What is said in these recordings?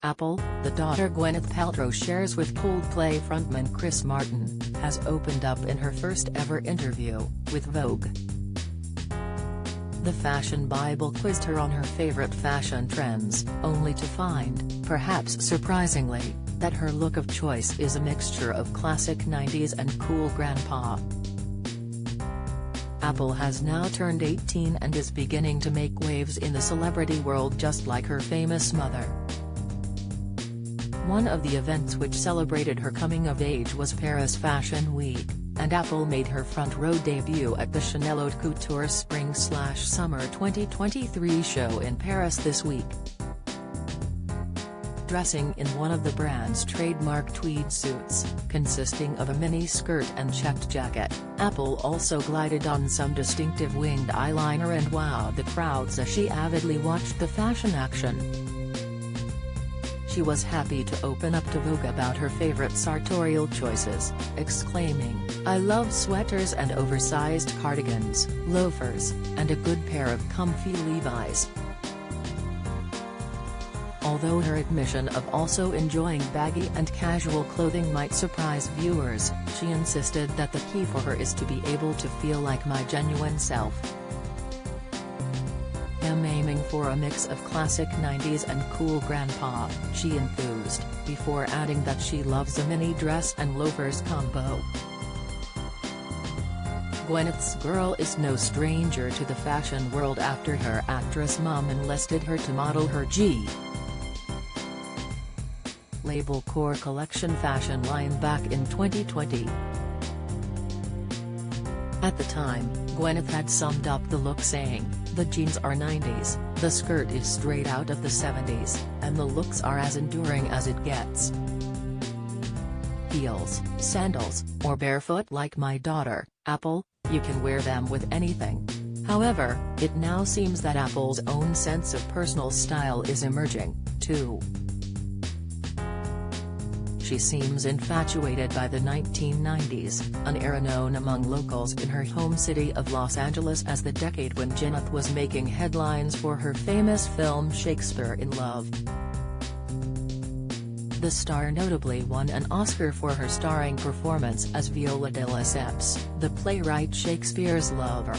Apple, the daughter Gwyneth Paltrow shares with Coldplay frontman Chris Martin, has opened up in her first ever interview, with Vogue. The fashion Bible quizzed her on her favorite fashion trends, only to find, perhaps surprisingly, that her look of choice is a mixture of classic 90s and cool grandpa. Apple has now turned 18 and is beginning to make waves in the celebrity world just like her famous mother. One of the events which celebrated her coming of age was Paris Fashion Week, and Apple made her front-row debut at the Chanel Haute Couture Spring/Summer 2023 show in Paris this week. Dressing in one of the brand's trademark tweed suits, consisting of a mini skirt and checked jacket, Apple also glided on some distinctive winged eyeliner and wowed the crowds as she avidly watched the fashion action. She was happy to open up to Vogue about her favorite sartorial choices, exclaiming, "I love sweaters and oversized cardigans, loafers, and a good pair of comfy Levi's." Although her admission of also enjoying baggy and casual clothing might surprise viewers, she insisted that the key for her is to be able to feel like my genuine self. "I'm aiming for a mix of classic 90s and cool grandpa," she enthused, before adding that she loves a mini dress and loafers combo. Gwyneth's girl is no stranger to the fashion world after her actress mom enlisted her to model her G label core collection fashion line back in 2020. At the time, Gwyneth had summed up the look saying, "The jeans are 90s, the skirt is straight out of the 70s, and the looks are as enduring as it gets. Heels, sandals, or barefoot like my daughter, Apple, you can wear them with anything." However, it now seems that Apple's own sense of personal style is emerging, too. She seems infatuated by the 1990s, an era known among locals in her home city of Los Angeles as the decade when Gwyneth was making headlines for her famous film Shakespeare in Love. The star notably won an Oscar for her starring performance as Viola de Lesseps, the playwright Shakespeare's lover.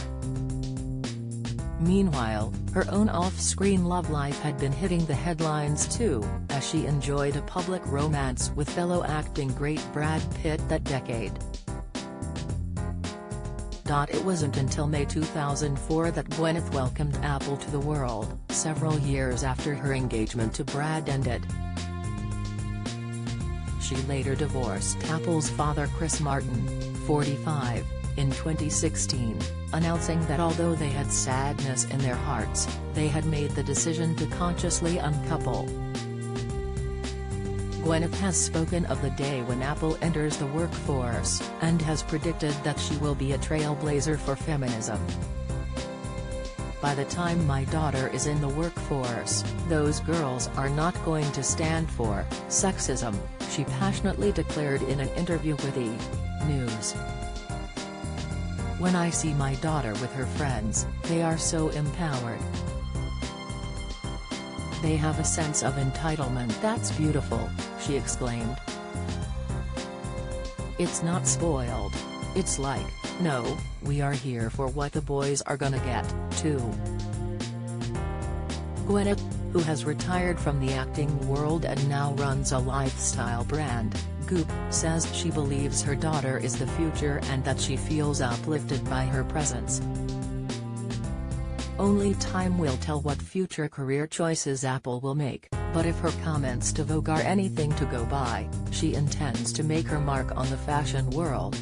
Meanwhile, her own off-screen love life had been hitting the headlines too, as she enjoyed a public romance with fellow acting great Brad Pitt that decade. It wasn't until May 2004 that Gwyneth welcomed Apple to the world, several years after her engagement to Brad ended. She later divorced Apple's father Chris Martin, 45, in 2016, announcing that although they had sadness in their hearts, they had made the decision to consciously uncouple. Gwyneth has spoken of the day when Apple enters the workforce, and has predicted that she will be a trailblazer for feminism. "By the time my daughter is in the workforce, those girls are not going to stand for sexism," she passionately declared in an interview with E! News. "When I see my daughter with her friends, they are so empowered. They have a sense of entitlement that's beautiful," she exclaimed. "It's not spoiled. It's like, no, we are here for what the boys are gonna get, too." Gwyneth, who has retired from the acting world and now runs a lifestyle brand, Goop, says she believes her daughter is the future and that she feels uplifted by her presence. Only time will tell what future career choices Apple will make, but if her comments to Vogue are anything to go by, she intends to make her mark on the fashion world.